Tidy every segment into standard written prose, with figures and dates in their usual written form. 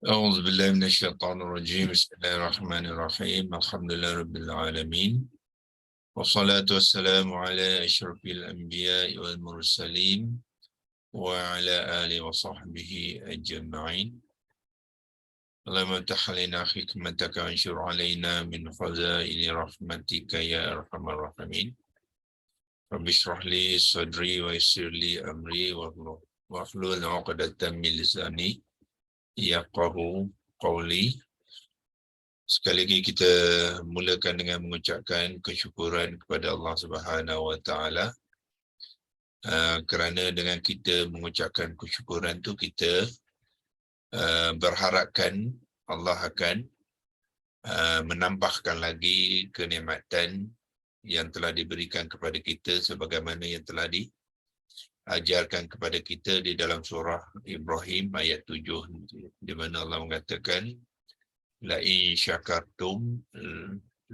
أعوذ بالله من الشيطان الرجيم. بسم الله الرحمن الرحيم. الحمد لله رب العالمين، والصلاة والسلام على أشرف الأنبياء والمرسلين وعلى آله وصحبه أجمعين. اللهم افتح علينا حكمتك وانشر علينا من خزائن رحمتك يا أرحم الراحمين. رب اشرح لي صدري ويسر لي أمري واحلل عقدة من لساني يفقهوا قولي. Sekali lagi kita mulakan dengan mengucapkan kesyukuran kepada Allah Subhanahu Wa Taala, kerana dengan kita mengucapkan kesyukuran tu kita berharapkan Allah akan menambahkan lagi kenikmatan yang telah diberikan kepada kita sebagaimana yang telah diajarkan kepada kita di dalam surah Ibrahim ayat 7, di mana Allah mengatakan la in syakartum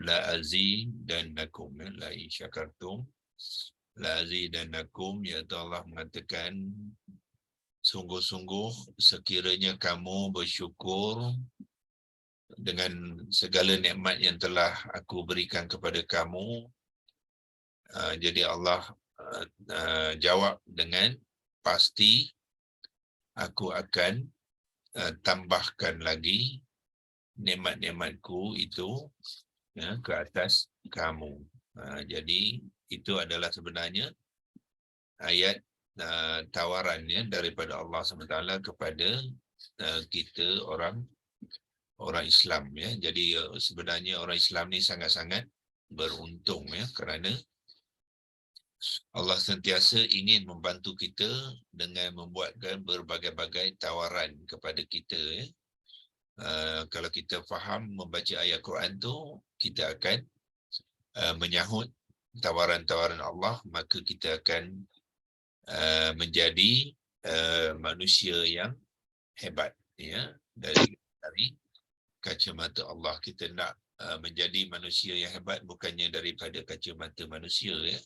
la azidannakum. La in syakartum la azidannakum, iaitu Allah mengatakan sungguh-sungguh sekiranya kamu bersyukur dengan segala nikmat yang telah aku berikan kepada kamu, jadi Allah jawab dengan pasti aku akan tambahkan lagi nikmat-nikmatku itu ke atas kamu. Jadi itu adalah sebenarnya ayat tawarannya daripada Allah SWT kepada kita orang Islam, ya. Jadi sebenarnya orang Islam ni sangat-sangat beruntung, ya, kerana Allah sentiasa ingin membantu kita dengan membuatkan berbagai-bagai tawaran kepada kita, ya. Kalau kita faham membaca ayat Quran tu, kita akan menyahut tawaran-tawaran Allah, maka kita akan menjadi manusia yang hebat, ya. Dari kacamata Allah, kita nak menjadi manusia yang hebat bukannya daripada kacamata manusia, ya.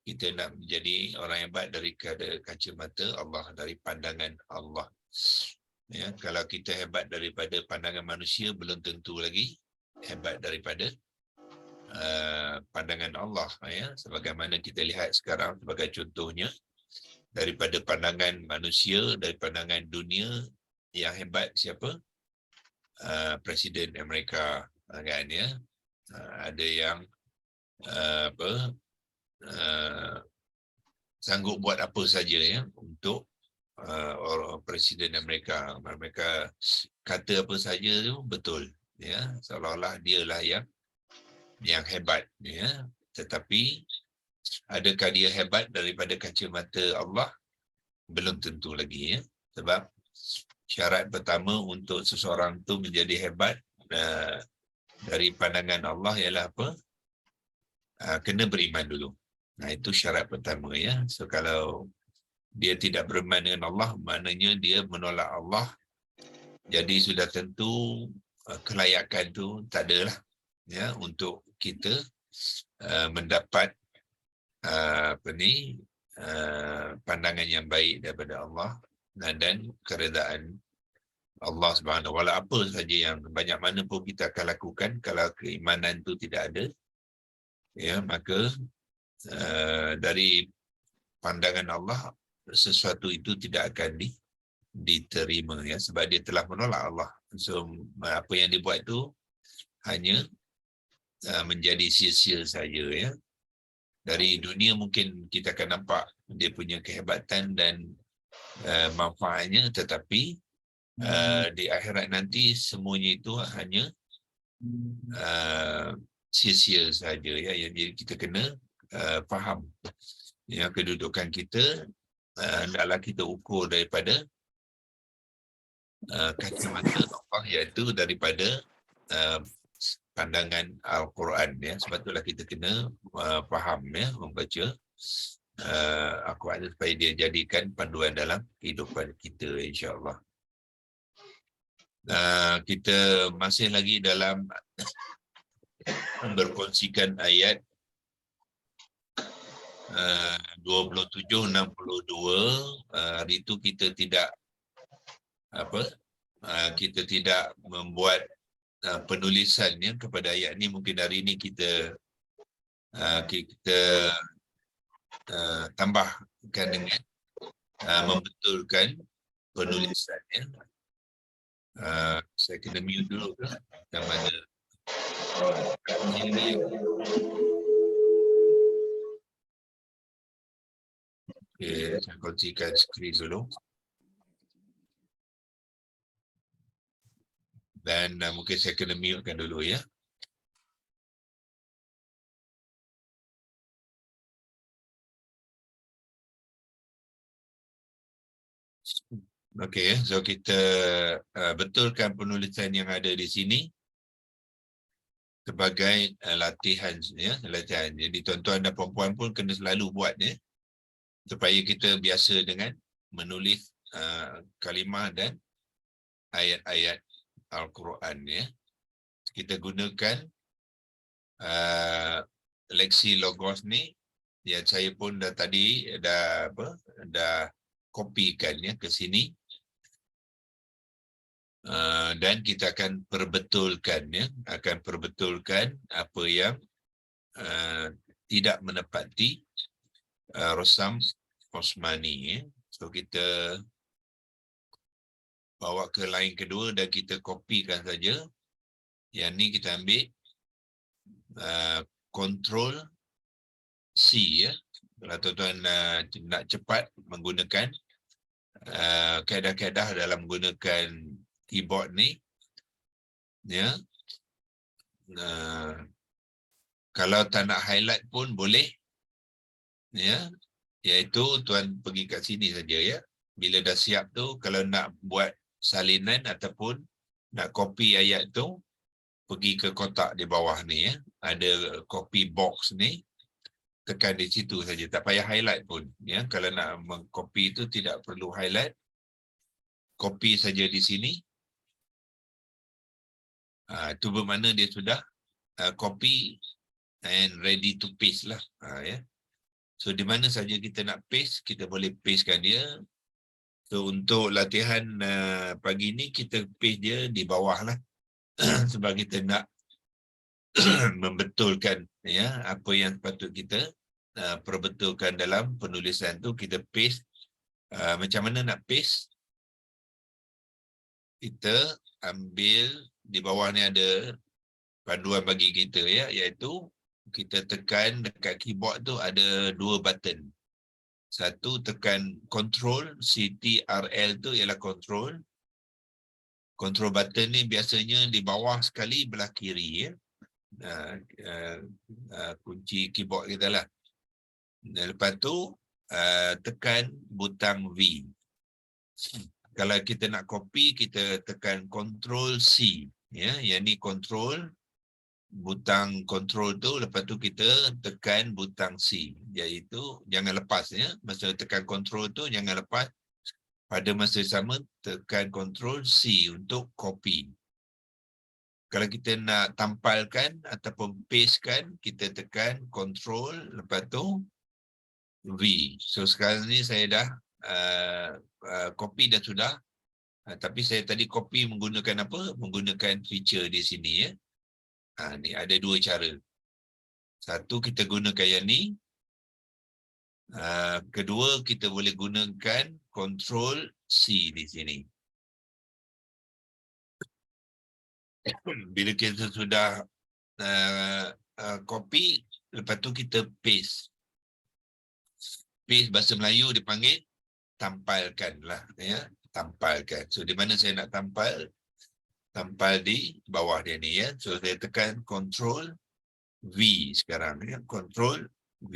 Kita nak menjadi orang hebat daripada kacamata Allah, dari pandangan Allah. Ya, kalau kita hebat daripada pandangan manusia, belum tentu lagi hebat daripada pandangan Allah, ya. Sebagaimana kita lihat sekarang sebagai contohnya, daripada pandangan manusia, dari pandangan dunia, yang hebat siapa? Presiden Amerika, kan, ya. Ada yang sanggup buat apa saja, ya, untuk orang Presiden Amerika. Mereka kata apa saja tu betul, ya, seolah-olah dialah yang hebat, ya. Tetapi adakah dia hebat daripada kacamata Allah? Belum tentu lagi, ya. Sebab syarat pertama untuk seseorang tu menjadi hebat dari pandangan Allah ialah apa? Kena beriman dulu. Nah, itu syarat pertama, ya. So kalau dia tidak beriman dengan Allah, maknanya dia menolak Allah. Jadi sudah tentu kelayakan tu tak adalah, ya, untuk kita mendapat pandangan yang baik daripada Allah dan keredaan Allah Subhanahu Wa Taala. Apa saja yang banyak mana pun kita akan lakukan, kalau keimanan tu tidak ada, ya, maka dari pandangan Allah sesuatu itu tidak akan diterima, ya, sebab dia telah menolak Allah. So apa yang dibuat itu hanya menjadi sia-sia saja, ya. Dari dunia mungkin kita akan nampak dia punya kehebatan dan manfaatnya, tetapi di akhirat nanti semuanya itu hanya sia-sia saja, ya. Jadi kita kena faham, ya, kedudukan kita. Hendaklah kita ukur daripada kacamata Allah, iaitu daripada pandangan Al-Quran, ya. Sebab itulah kita kena faham, ya, membaca Al-Quran supaya dia jadikan panduan dalam kehidupan kita, insya-Allah. Kita masih lagi dalam berkongsikan ayat 27-62. Hari itu kita tidak kita tidak membuat penulisannya kepada ayat ni. Mungkin hari ini kita tambahkan dengan membetulkan penulisannya. Saya kena mute dulu ke? Yang mana ini. Okay, saya kongsikan skrin dulu. Dan mungkin saya kena mute-kan dulu ya. Okey, so kita betulkan penulisan yang ada di sini sebagai latihan ya, latihan. Jadi tuan-tuan dan puan-puan pun kena selalu buat ya, supaya kita biasa dengan menulis kalimah dan ayat-ayat Al-Quran ya. Kita gunakan leksi logos ni yang saya pun tadi dah kopikan ya ke sini. Dan kita akan perbetulkan ya, akan perbetulkan apa yang tidak menepati Rosam Osmani ya. So kita bawa ke line kedua dan kita kopikan saja. Yang ni kita ambil Control C ya. Kalau tuan-tuan nak cepat menggunakan kaedah-kaedah dalam menggunakan keyboard ni ya, kalau tak nak highlight pun boleh ya, iaitu tuan pergi kat sini saja ya. Bila dah siap tu, kalau nak buat salinan ataupun nak copy ayat tu, pergi ke kotak di bawah ni ya, ada copy box ni, tekan di situ saja, tak payah highlight pun ya. Kalau nak mengcopy tu tidak perlu highlight, copy saja di sini. Itu bermakna dia sudah copy and ready to paste lah ya. So di mana saja kita nak paste, kita boleh pastekan dia. So untuk latihan pagi ni kita paste dia di bawah lah sebab kita nak membetulkan ya apa yang patut kita perbetulkan dalam penulisan tu. Kita paste. Macam mana nak paste? Kita ambil di bawah ni ada panduan bagi kita ya, iaitu kita tekan dekat keyboard tu ada dua button. Satu tekan control, CTRL tu ialah control. Control button ni biasanya di bawah sekali belah kiri ya. Kunci keyboard kita lah. Dan lepas tu tekan butang V. Kalau kita nak copy, kita tekan Ctrl C ya, yang ni control, butang control tu, lepas tu kita tekan butang C, iaitu jangan lepas ya, masa tekan control tu jangan lepas, pada masa sama tekan Ctrl C untuk copy. Kalau kita nak tampalkan ataupun pastekan, kita tekan control lepas tu V. So sekarang ni saya dah copy dah sudah. Tapi saya tadi copy menggunakan apa? Menggunakan feature di sini ya. Ni ada dua cara. Satu, kita gunakan yang ni. Kedua, kita boleh gunakan Control C di sini. Bila kita sudah copy, lepas tu kita paste. Paste bahasa Melayu dipanggil tampalkan lah ya. Tampalkan. So di mana saya nak tampal? Tampal di bawah dia ni ya. So saya tekan Control V sekarang ya. Control V.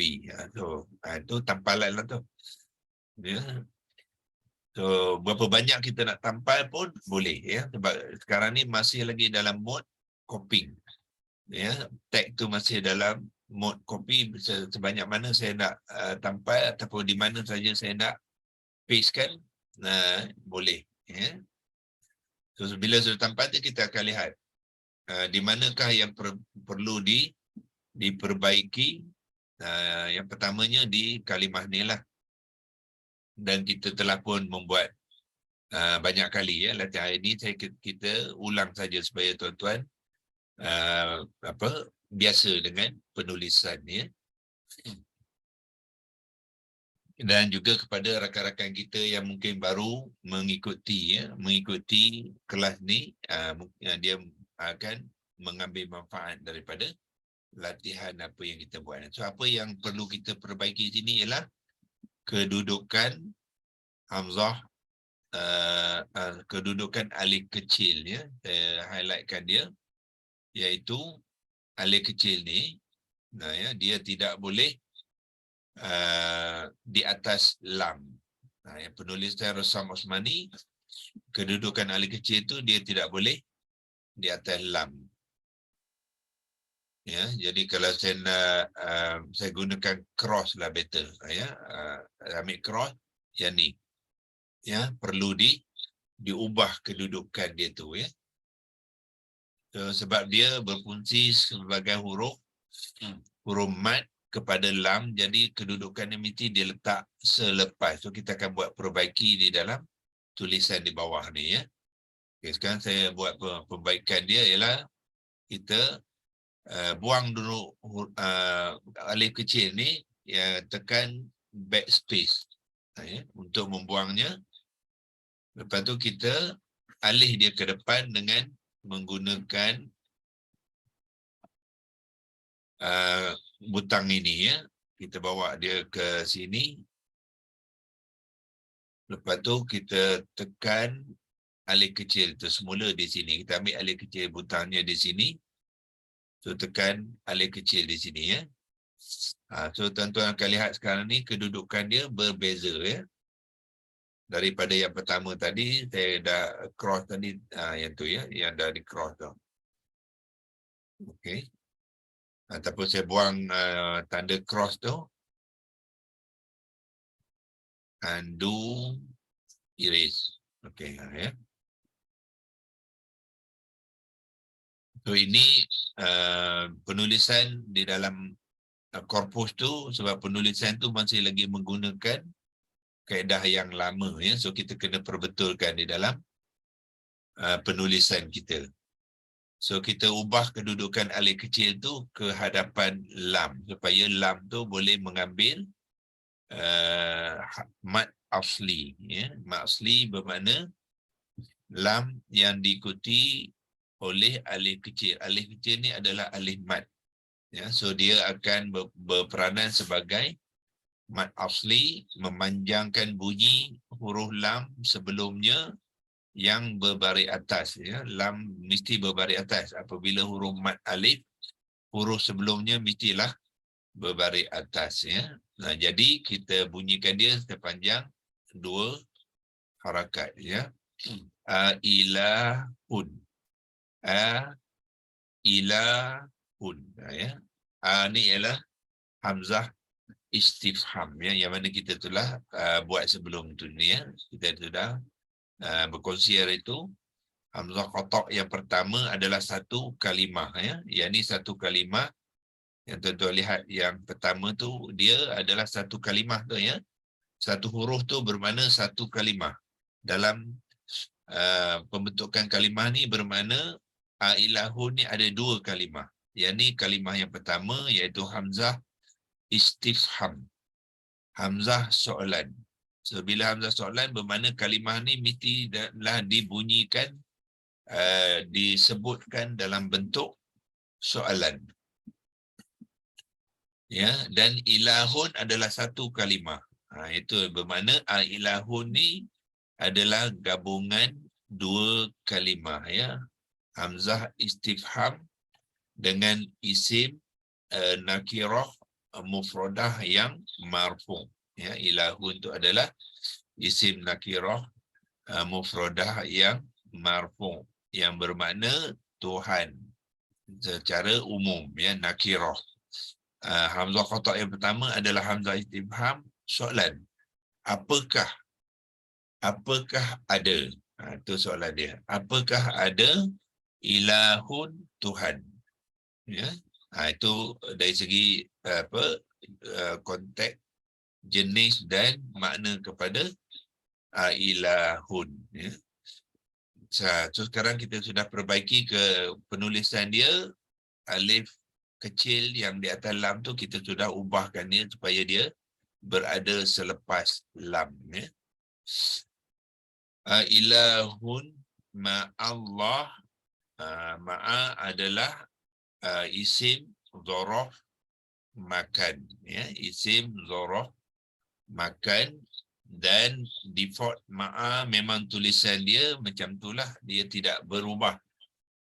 So itu tampalan lah tu. Ya. So berapa banyak kita nak tampal pun boleh ya. Sebab sekarang ni masih lagi dalam mode copying. Ya, tag tu masih dalam mode copy. Sebanyak mana saya nak tampal ataupun di mana saja saya nak pastekan, boleh ya. So bila sudah tampal tu, kita akan lihat di manakah yang perlu diperbaiki. Yang pertamanya di kalimah ni lah, dan kita telah pun membuat banyak kali ya latihan hari ini kita ulang saja supaya tuan-tuan biasa dengan penulisan ya. Dan juga kepada rakan-rakan kita yang mungkin baru mengikuti kelas ni, dia akan mengambil manfaat daripada latihan apa yang kita buat. So apa yang perlu kita perbaiki sini ialah kedudukan hamzah, kedudukan alif kecil ya. Saya highlightkan dia, iaitu alif kecil ni dia tidak boleh di atas lam. Yang penulisan Rasam Osmani, kedudukan alif kecil itu dia tidak boleh di atas lam. Ya, jadi kalau saya nak, saya gunakan cross lah better. Ambil cross yang ni. Ya, perlu diubah kedudukan dia tu ya. So, sebab dia berfungsi sebagai huruf mat kepada lam, jadi kedudukannya mesti dia letak selepas. So kita akan buat perbaiki di dalam tulisan di bawah ni ya. Okay, sekarang saya buat perbaikan dia ialah kita buang dulu alif kecil ni, tekan backspace ya, untuk membuangnya. Lepas tu kita alih dia ke depan dengan menggunakan butang ini ya. Kita bawa dia ke sini. Lepas tu kita tekan alif kecil tu semula di sini. Kita ambil alif kecil butangnya di sini. So tekan alif kecil di sini ya. So tuan-tuan akan lihat sekarang ni kedudukan dia berbeza ya. Daripada yang pertama tadi, saya dah cross tadi, yang tu ya, yang dah di cross tu. Okey. Ataupun saya buang tanda cross tu. Undo, erase. Okey ya. So ini penulisan di dalam korpus tu, sebab penulisan tu masih lagi menggunakan kaedah yang lama ya. So kita kena perbetulkan di dalam penulisan kita. So kita ubah kedudukan alif kecil tu ke hadapan lam, supaya lam tu boleh mengambil mat asli ya. Mat asli bermakna lam yang diikuti oleh alif kecil. Alif kecil ni adalah alif mat ya. So dia akan berperanan sebagai mat asli, memanjangkan bunyi huruf lam sebelumnya yang berbaris atas ya. Lam mesti berbaris atas. Apabila huruf mat alif, huruf sebelumnya mestilah berbaris atas ya. Nah, jadi kita bunyikan dia sepanjang 2 harakat ya. Ilahun. Ilahun ya. Ni ialah hamzah istifham ya, yang mana kita telah buat sebelum tu ni ya. Kita sudah berkongsi hari itu. Hamzah qata' yang pertama adalah satu kalimah ya. Yang ni satu kalimah. Yang tuan-tuan lihat yang pertama tu, dia adalah satu kalimah tu ya. Satu huruf tu bermakna satu kalimah. Dalam pembentukan kalimah ni bermakna ilahun ni ada 2 kalimah. Yang ni kalimah yang pertama iaitu hamzah istifham. Hamzah soalan. So bila hamzah soalan bermakna kalimah ni mestilah dibunyikan, disebutkan dalam bentuk soalan. Ya, dan ilahun adalah satu kalimah. Itu bermakna ilahun ni adalah gabungan 2 kalimah ya. Hamzah istifham dengan isim nakirah mufradah yang marfu. Ya, ilahun itu adalah isim nakirah mufradah yang marfu, yang bermakna Tuhan secara umum ya, nakirah. Hamzah qata' yang pertama adalah hamzah istifham soalan. Apakah ada? Itu soalan dia. Apakah ada ilahun Tuhan? Ya. Itu dari segi konteks, jenis dan makna kepada ilahun. Ya. So sekarang kita sudah perbaiki ke penulisan dia, alif kecil yang di atas lam tu kita sudah ubahkan dia supaya dia berada selepas lam. Ya. Ilahun ma'allah. Ma'a adalah isim dhorof makan. Ya. Isim dhorof makan. Dan default ma'a memang tulisan dia macam itulah, dia tidak berubah.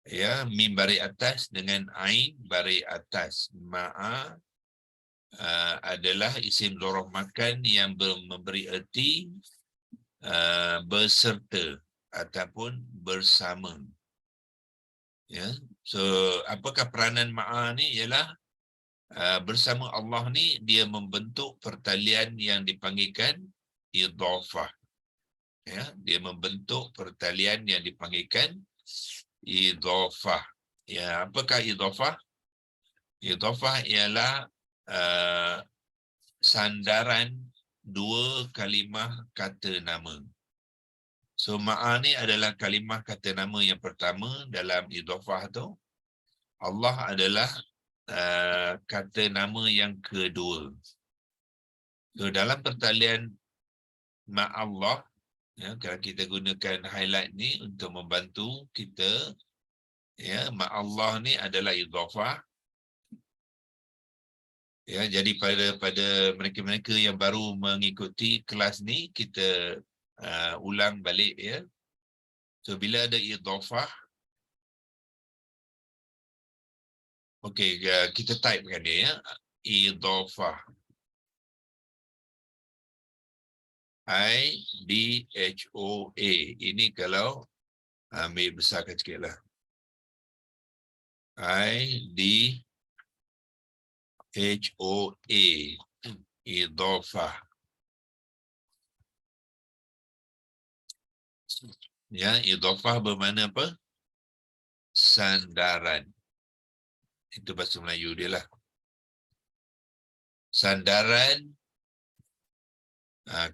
Ya, mim baris atas dengan ain baris atas. Ma'a adalah isim dhorof makan yang memberi erti berserta ataupun bersama. Ya, so apakah peranan ma'a ni? Ialah bersama Allah ni dia membentuk pertalian yang dipanggilkan idhafah. Ya, dia membentuk pertalian yang dipanggilkan idhafah. Ya, apakah idhafah? Idhafah ialah sandaran dua kalimah kata nama. So ma'a ni adalah kalimah kata nama yang pertama dalam idhafah tu. Allah adalah kata nama yang kedua. So dalam pertalian ma'allah, ya, kalau kita gunakan highlight ni untuk membantu kita, ya, ma'allah ni adalah idhafah. Ya, jadi pada mereka-mereka yang baru mengikuti kelas ni, kita ulang balik, ya. So bila ada idhafah, okey, kita typekan dia, ya. Idhafah. I-D-H-O-A. Ini kalau ambil besarkan sikit lah. I-D-H-O-A. Idhafah. Ya, idhafah bermakna apa? Sandaran. Itu bahasa Melayu dia lah. Sandaran.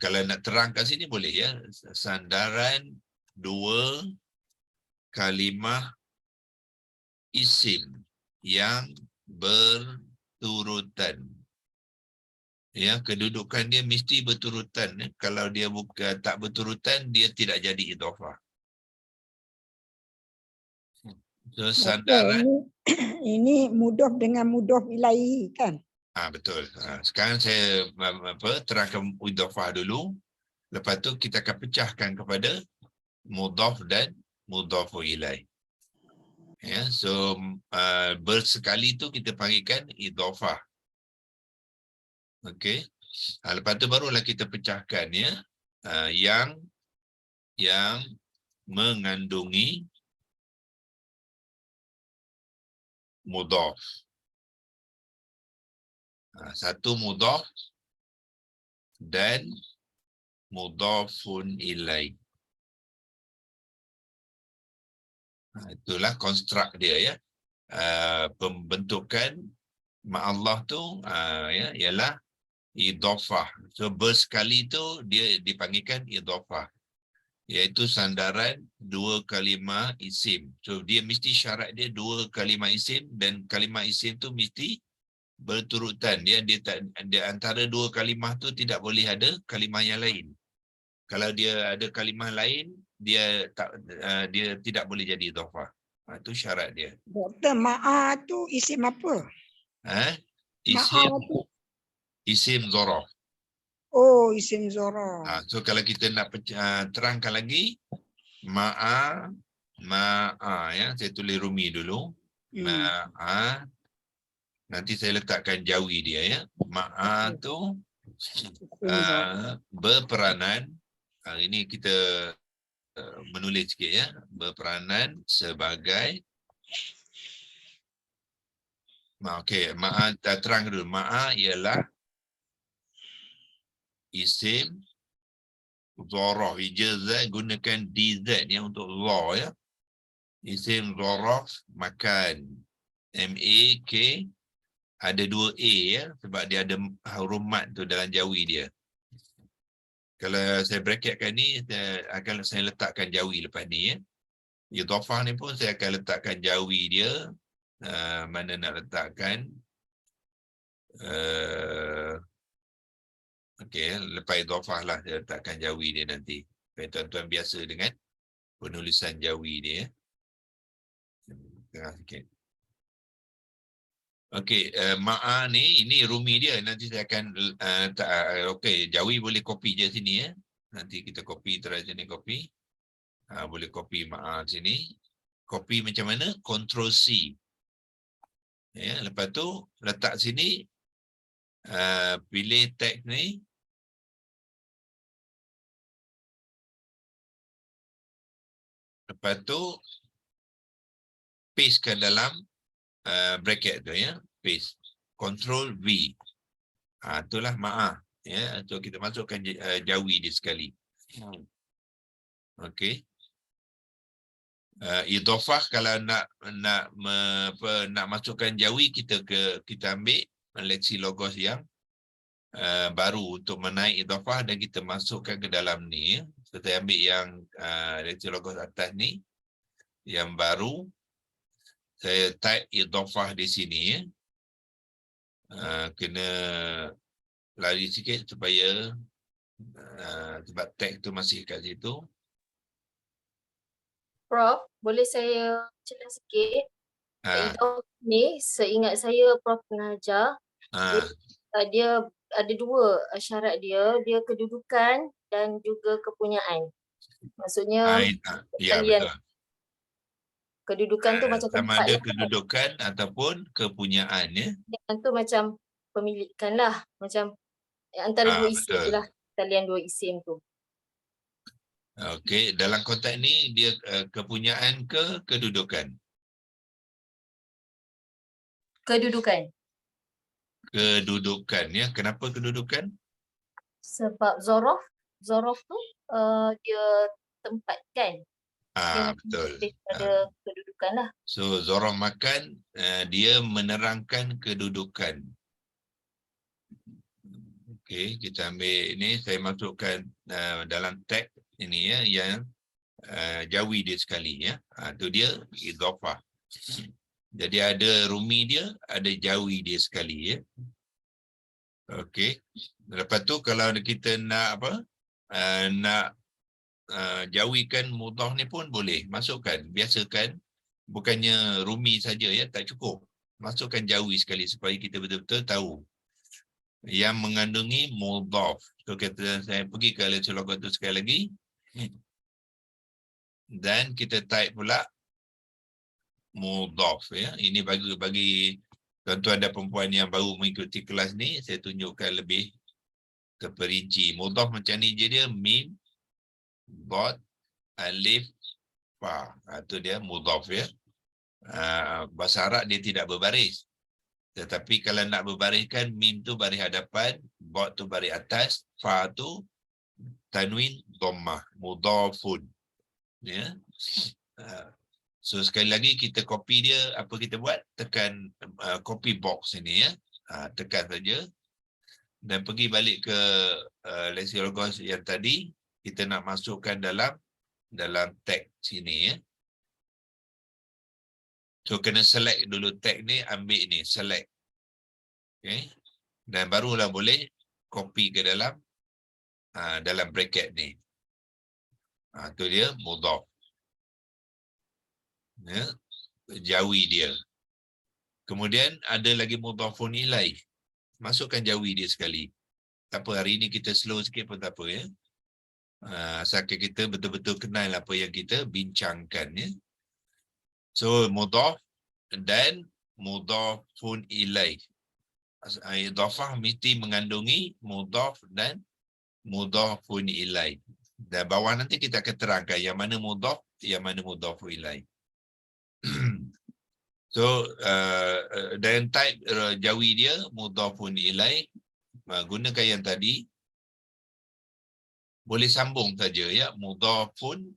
Kalau nak terangkan sini boleh, ya. Sandaran dua kalimah isim yang berturutan. Ya, kedudukan dia mesti berturutan. Ya. Kalau dia bukan tak berturutan, dia tidak jadi idhafah. So, sandaran. Ini mudhaf dengan mudhaf ilaihi kan? Betul. Sekarang saya terangkan idhafah dulu. Lepas tu kita akan pecahkan kepada mudhaf dan mudhaf ilaih. Ya, so bersekali tu kita panggilkan idhafah. Okey. Lepas tu barulah kita pecahkan, ya, yang mengandungi mudhaf. Satu mudhaf dan mudhafun ilaih. Itulah konstruk dia, ya. Pembentukan ma'allah tu ya, ialah idhafah. So bersekali tu dia dipanggilkan idhafah, iaitu sandaran dua kalimah isim. So dia mesti syarat dia dua kalimah isim, dan kalimah isim tu mesti berturutan. Dia antara dua kalimah tu tidak boleh ada kalimah yang lain. Kalau dia ada kalimah lain, dia tidak boleh jadi idhafah. Itu syarat dia. Doktor, ma'a tu isim apa? Isim dhorof. Oh, isim dhorof. So kalau kita nak terangkan lagi, ma'a, ya, saya tulis rumi dulu. Ma'a, nanti saya letakkan jawi dia, ya. Ma'a tu berperanan, ini kita menulis sikit, ya, berperanan sebagai, okey, ma'a terang dulu. Ma'a ialah isim dhorof. Ijazah gunakan DZ, ya, untuk dha, ya. Isim dhorof makan. M-A-K, ada dua A, ya, sebab dia ada huruf mat tu dalam jawi dia. Kalau saya bracketkan ni, akan saya letakkan jawi lepas ni. Idhafah ni pun saya akan letakkan jawi dia. Mana nak letakkan. Okey, lepas idhafah lah saya letakkan jawi dia nanti. Supaya tuan-tuan biasa dengan penulisan jawi dia. Tengah sikit. Okey, ma'a ni, ini rumi dia. Nanti saya akan okey, jawi boleh copy je sini ya. Nanti kita copy terus sini copy. Boleh copy ma'a sini. Copy macam mana? Ctrl C. Ya, lepas tu letak sini, pilih tag ni. Lepas tu paste ke dalam bracket tu ya, paste. Ctrl V. Itulah ma'a. Ya, so kita masukkan jawi dia sekali. Okey. Idhafah kalau nak masukkan jawi, kita ambil lexilogos yang baru untuk menaik idhafah dan kita masukkan ke dalam ni. So, saya ambil yang lexilogos atas ni yang baru. Saya type idhafah di sini ya. Kena lari sikit supaya sebab tag tu masih kat situ. Prof, boleh saya celah sikit? Idhafah ni seingat saya Prof pernah ajar, dia ada dua syarat dia kedudukan dan juga kepunyaan. Maksudnya ya, kalian betul. kedudukan tu macam sama tempat ada lah, kedudukan ataupun kepunyaan ya. yang tu macam pemilikan lah, macam antara dua isim Betul. tu lah, talian dua isim tu. Okey, dalam konteks ni dia kepunyaan ke kedudukan? Kedudukan. Kedudukan ya. Kenapa kedudukan? Sebab zorof tu dia tempat kan. Dia Betul. lebih pada kedudukan lah. So zorof makan, dia menerangkan kedudukan. Okey, kita ambil ini, saya masukkan dalam tag ini ya, yang jawi dia sekali ya. Itu dia idhafah. Jadi ada rumi dia, ada jawi dia sekali ya. Okey. Lepas tu kalau kita nak apa? Nak jawikan mudhaf ni pun boleh masukkan. Biasakan bukannya rumi saja ya, tak cukup. Masukkan jawi sekali supaya kita betul-betul tahu yang mengandungi mudhaf. So kata saya pergi ke lexilogos tu sekali lagi. Dan kita type pula mudhaf ya. Ini bagi tuan-tuan dan perempuan yang baru mengikuti kelas ni, saya tunjukkan lebih terperinci. Mudhaf macam ni je dia, mim, dot, alif, fa. Itu dia mudhaf ya. Bahasa Arab dia tidak berbaris. Tetapi kalau nak berbariskan, mim tu baris hadapan, dot tu baris atas, fa tu tanwin dhammah, mudhafun. Ya. So sekali lagi kita copy dia, apa kita buat? Tekan copy box ini ya. Tekan saja. Dan pergi balik ke lexilogos yang tadi, kita nak masukkan dalam tag sini ya. So kena select dulu tag ni, ambil ni, select. Okay. Dan barulah boleh copy ke dalam bracket ni. Itu dia mudhaf. Ya, jawi dia. Kemudian ada lagi mudhafun ilaih. Masukkan jawi dia sekali. Tak apa, hari ini kita slow sikit pun tak apa ya. Asalkan kita betul-betul kenal apa yang kita bincangkan ya. So mudhaf dan mudhafun ilaih. Idhafah mesti mengandungi mudhaf dan mudhafun ilaih. Dan bawah nanti kita akan terangkan yang mana mudhaf, yang mana mudhafun ilaih. So dan type jawi dia mudhafun ilaih, gunakan yang tadi, boleh sambung saja ya, mudhafun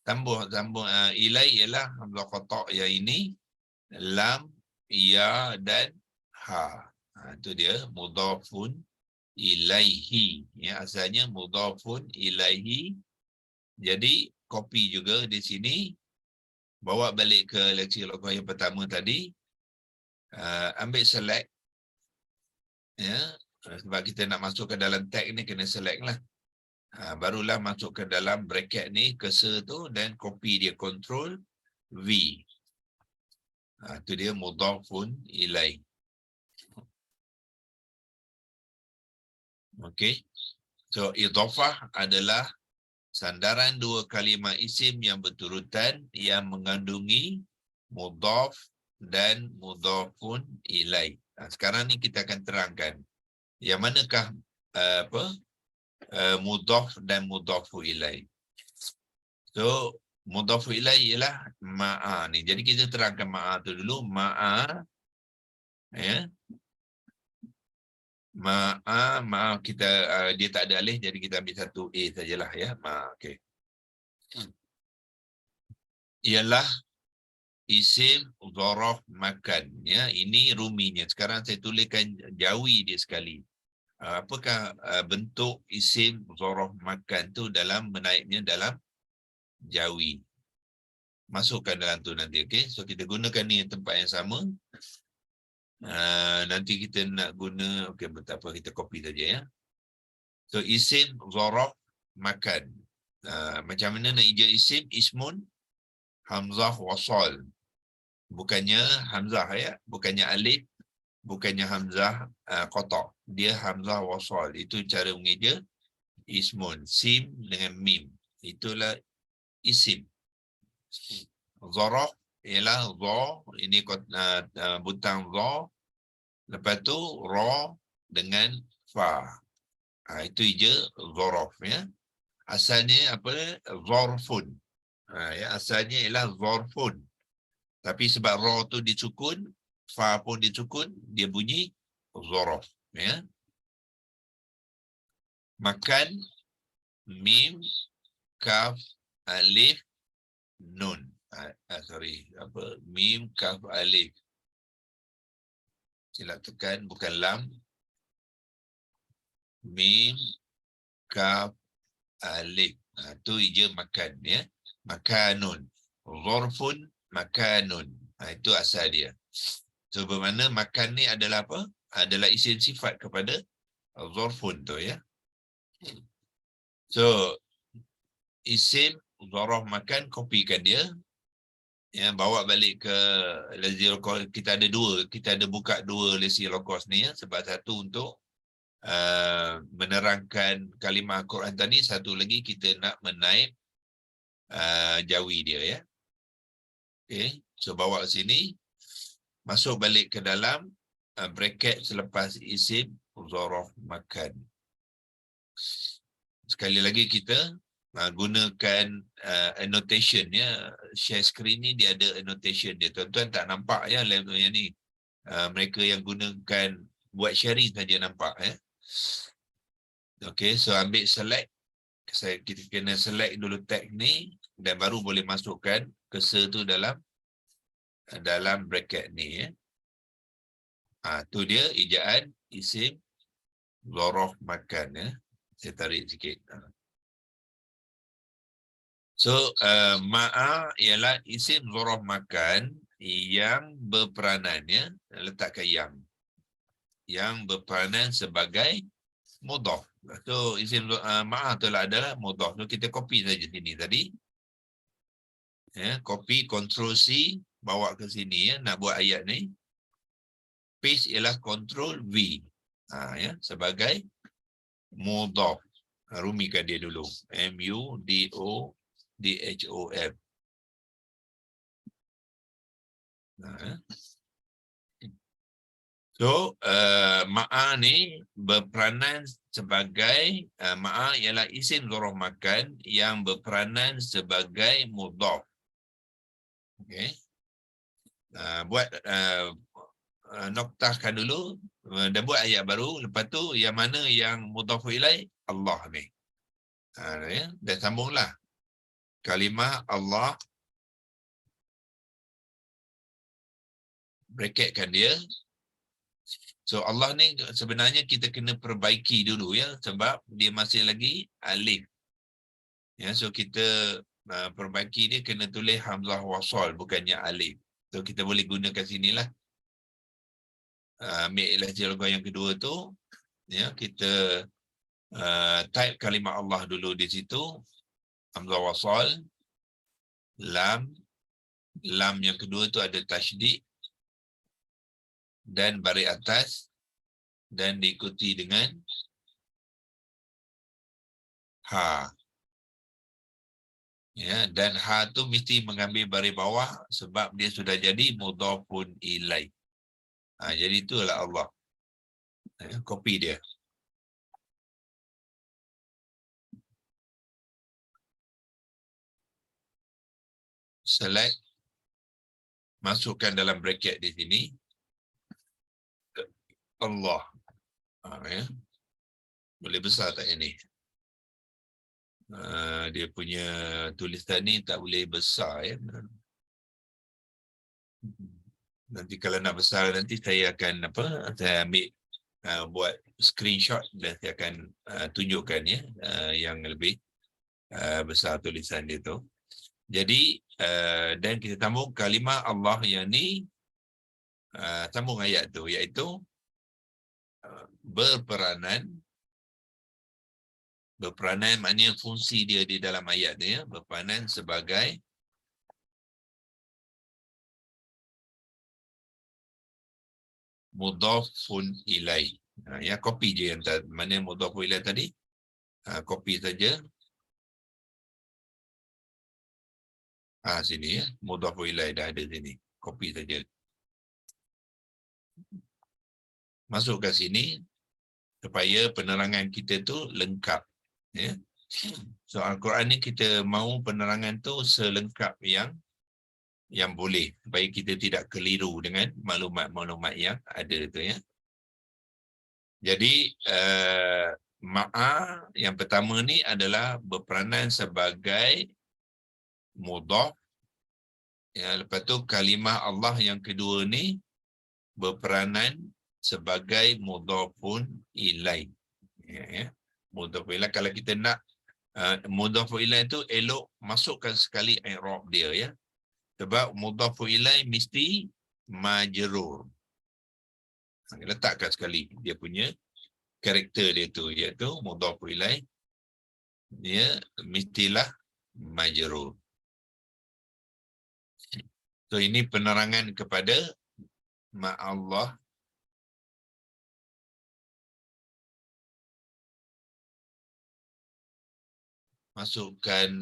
sambung ilaih ialah hamzah qata' yang ini, lam, ya dan ha. Itu dia mudhafun ilaihi. Ya, asalnya mudhafun ilaihi. Jadi copy juga di sini. Bawa balik ke leksi logoh yang pertama tadi. Ambil select. Ya, sebab kita nak masuk ke dalam tag ni kena select lah. Barulah masuk ke dalam bracket ni, cursor tu, dan copy dia, control V. Itu dia mudhafun ilaih. Okey. So idhafah adalah sandaran dua kalimah isim yang berturutan yang mengandungi mudhaf dan mudhafun ilaih. Sekarang ni kita akan terangkan yang manakah mudhaf dan mudhafu ilaih. So mudhafu ilaih ialah ma'a ni. Jadi kita terangkan ma'a tu dulu. Ma'a, ya. Ma'a kita dia tak ada alih, jadi kita ambil satu A sajalah, ya. Ma'a, okey. Ialah isim zaraf makan, ya. Ini ruminya. Sekarang saya tuliskan jawi dia sekali. Apakah bentuk isim zaraf makan tu dalam menaiknya dalam jawi? Masukkan dalam tu nanti, okey. So kita gunakan ni tempat yang sama. Nanti kita nak guna, okey, betapa kita copy saja, ya. So isim zaraf makan. Macam mana nak ejak isim? Ismun hamzah wasal. Bukannya hamzah, ya. Bukannya alif, bukannya hamzah qata. Dia hamzah wasal. Itu cara mengejak ismun. Sim dengan mim. Itulah isim. Zaraf ialah za, ini butang za. Lepas tu ra dengan fa. Itu je zaraf, ya. Asalnya apa? Zarfun. Ya, asalnya ialah zarfun. Tapi sebab ra tu disukun, fa pun disukun, dia bunyi zaraf, ya. Makan, mim, kaf, alif, nun. Mim, kaf, alif. Silap tekan, bukan lam. Mim, kaf, alif. Itu je makan, ya. Makanun. Zarfun, makanun. Itu asal dia. So bermakna makan ni adalah apa? Adalah isim sifat kepada zarfun tu, ya. So isim zaraf makan, kopikan dia. Ya, bawa balik ke lesi lokos. Kita ada buka dua lesi lokos ni, ya. Sebab satu untuk menerangkan kalimah Al-Quran tadi, satu lagi kita nak menaip jawi dia, ya. Okay, so bawa ke sini, masuk balik ke dalam bracket selepas isim zaraf makan. Sekali lagi kita gunakan annotation, ya. Share screen ni dia ada annotation dia. Tuan-tuan tak nampak, ya, level yang ni. Mereka yang gunakan buat sharing saja nampak, ya. Okey, so ambil select. Kita kena select dulu tag ni dan baru boleh masukkan cursor tu dalam bracket ni, ya. Tu dia ejaan isim zaraf makan, ya. Saya tarik sikit. So ma'a ialah isim zaraf makan yang berperanan, ya. Letakkan yang berperanan sebagai mudhaf. So isim ma'a tu adalah mudhaf. So kita copy saja sini tadi. Ya, copy, Ctrl C, bawa ke sini, ya. Nak buat ayat ni. Paste ialah Ctrl V. Ya, sebagai mudhaf. Rumikan dia dulu. M-U-D-O-D-H-O-F. So, ma'a ni berperanan sebagai, ma'a ialah isim zaraf makan yang berperanan sebagai mudhaf. Okay. Buat noktahkan dulu dan buat ayat baru. Lepas tu yang mana yang mudhafu ilaih? Allah ni. Ya. Dan sambunglah. Kalimah Allah. Bracketkan dia. So Allah ni sebenarnya kita kena perbaiki dulu ya, sebab dia masih lagi alif. Ya, so kita perbaiki dia kena tulis hamzah wasal bukannya alif. So kita boleh gunakan sinilah. Ambil lahjah lugah yang kedua tu, ya, kita type kalimah Allah dulu di situ, hamzah wasal, lam yang kedua tu ada tasydid dan baris atas, dan diikuti dengan ha. Ya, dan ha tu mesti mengambil baris bawah sebab dia sudah jadi mudhafun ilai. Jadi itulah Allah. Copy dia. Select, masukkan dalam bracket di sini Allah. Ya. Boleh besar tak ini? Dia punya tulisan ni tak boleh besar ya. Nanti kalau nak besar nanti saya akan saya ambil buat screenshot dan saya akan tunjukkan ya yang lebih besar tulisan dia tu. Jadi dan kita sambung kalimah Allah yang ni, sambung ayat tu, iaitu berperanan maknanya fungsi dia di dalam ayat ni ya, berperanan sebagai mudhafun ilai. Ya, copy je yang mana mudhafun ilai tadi, copy saja. Sini ya, mudhafun ilai dah ada sini, copy saja. Masuk ke sini supaya penerangan kita tu lengkap ya. So Al-Quran ni kita mahu penerangan tu selengkap yang boleh supaya kita tidak keliru dengan maklumat-maklumat yang ada tu ya. Jadi ma'a yang pertama ni adalah berperanan sebagai mudhaf ya. Lepas tu kalimah Allah yang kedua ni berperanan sebagai mudhafun ilai ya. Mudhafun ilai, kalau kita nak mudhafun ilai tu elok masukkan sekali i'rab dia ya. Sebab mudhafun ilai mesti majrur. Letakkan sekali dia punya karakter dia tu, iaitu mudhafun ilai dia mestilah majrur. So ini penerangan kepada ma'allah. Masukkan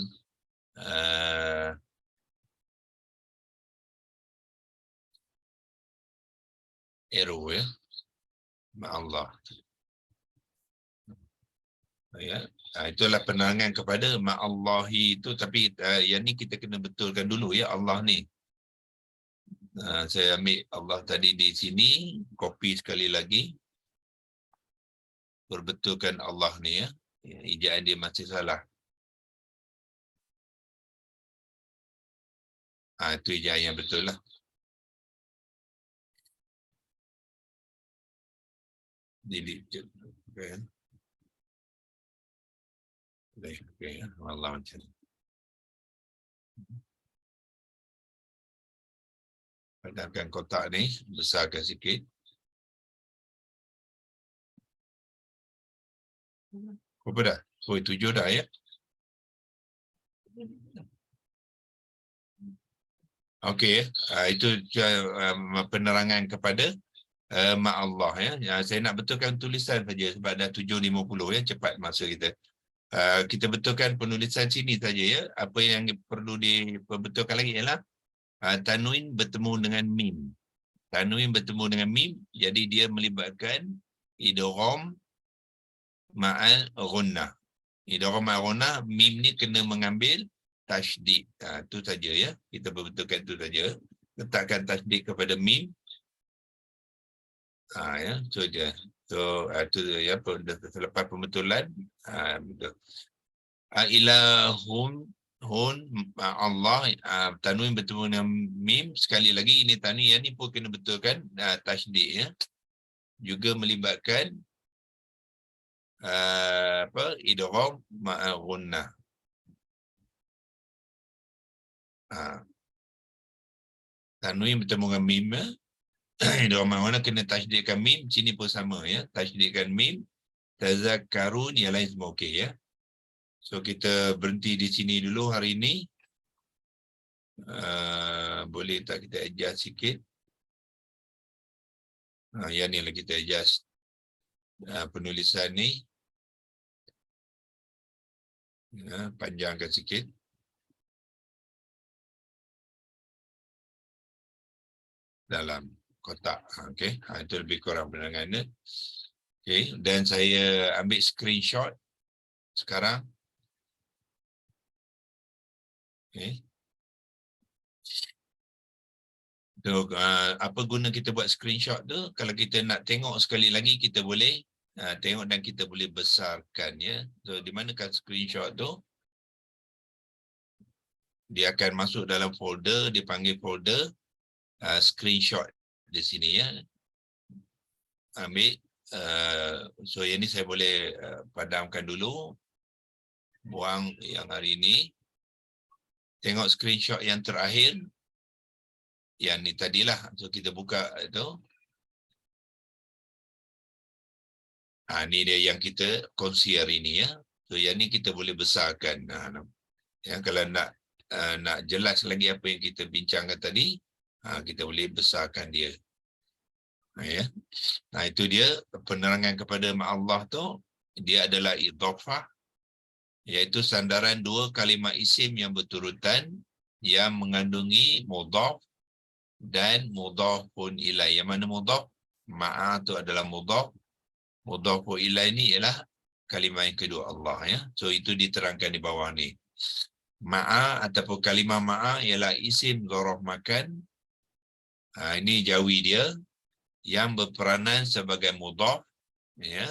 arrow ya, ma'allah ya. Itulah penerangan kepada ma'allahi itu, tapi yang ni kita kena betulkan dulu ya, Allah ni. Saya ambil Allah tadi di sini, copy sekali lagi, perbetulkan Allah ni ya. Ejaan dia masih salah. Itu ejaan yang betul lah. Delete. Okay. Allah macam ni. Padamkan kotak ni, besarkan sikit. Apa dah? 7 dah ya. Okey, itu penerangan kepada ma'allah ya. Saya nak betulkan tulisan saja sebab dah 7.50 ya, cepat masa kita. Kita betulkan penulisan sini saja ya. Apa yang perlu dibetulkan lagi ialah tanwin bertemu dengan mim. Tanwin bertemu dengan mim, jadi dia melibatkan idgham ma'al ghunnah. Idgham ma'al ghunnah, mim ni kena mengambil tasydid. Itu saja ya. Kita betulkan itu saja. Letakkan tasydid kepada mim. Ya, itu je. So itu ya, selepas pembetulan betul. Ilahun Allah, tanwin bertemu dengan mim. Sekali lagi ini tanwin yang ni pun kena betulkan tasydid ya. juga melibatkan idgham ma'a gunnah. Tanwin bertemu dengan mim. Idgham ma'a gunnah kena tasydidkan mim, sini pun sama ya. Tasydidkan mim, tazakkarun, yang lain semua okey ya. So kita berhenti di sini dulu hari ini. Boleh tak kita adjust sikit? Yang ni lah kita adjust penulisan ni. Panjangkan sikit. Dalam kotak. Okey. Itu lebih kurang penangannya. Okey. Dan saya ambil screenshot sekarang. Okey. So, apa guna kita buat screenshot tu? Kalau kita nak tengok sekali lagi, kita boleh tengok dan kita boleh besarkan ya. So di manakah screenshot tu? Dia akan masuk dalam folder, dipanggil folder screenshot di sini ya. Ambil. So yang ni saya boleh padamkan dulu. Buang yang hari ini. Tengok screenshot yang terakhir. Yang ni tadilah. So kita buka itu. Ni dia yang kita kongsi hari ini ya. So yang ni kita boleh besarkan. Yang kalau nak jelas lagi apa yang kita bincangkan tadi, kita boleh besarkan dia. Ya. Itu dia penerangan kepada Allah tu, dia adalah idhafah, iaitu sandaran dua kalimah isim yang berturutan yang mengandungi mudhaf dan mudhafun ilaih. Yang mana mudhaf? Ma'a tu adalah mudhaf. Mudhafun ilaih ni ialah kalimah yang kedua Allah ya. So itu diterangkan di bawah ni. Ma'a ataupun kalimah ma'a ialah isim zaraf makan. Ini jawi dia yang berperanan sebagai mudhaf ya.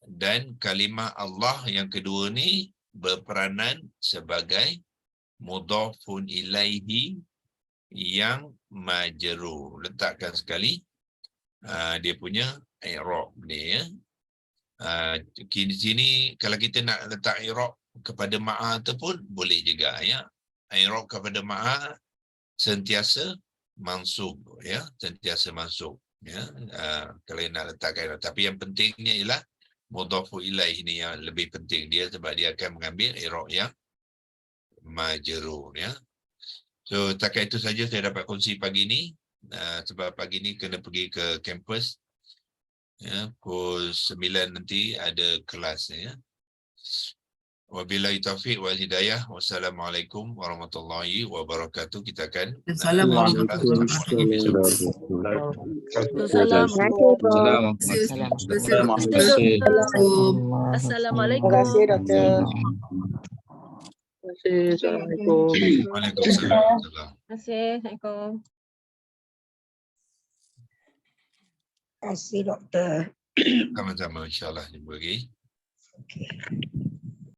Dan kalimah Allah yang kedua ni berperanan sebagai mudhafun ilaihi yang majrur. Letakkan sekali dia punya i'rab ni ya. Di sini kalau kita nak letak i'rab kepada ma'a tu pun boleh juga ya. I'rab kepada ma'a sentiasa mansub ya, sentiasa mansub ya. Kalau nak letakkan, tapi yang pentingnya ialah mudhafu ilaih ni yang lebih penting dia, sebab dia akan mengambil i'rab yang majrur ya. So setakat itu saja saya dapat kongsi pagi ni. Sebab pagi ni kena pergi ke kampus ya, pukul 9 nanti ada kelas ya. Wabillahi taufiq wal hidayah. Wassalamualaikum warahmatullahi wabarakatuh. Kita akan Assalamualaikum. Assalamualaikum. Terima kasih, Doktor. Assalamualaikum. Waalaikumsalam. Assalamualaikum. Terima kasih, Doktor. Sama-sama, insyaAllah jumpa lagi. Okey.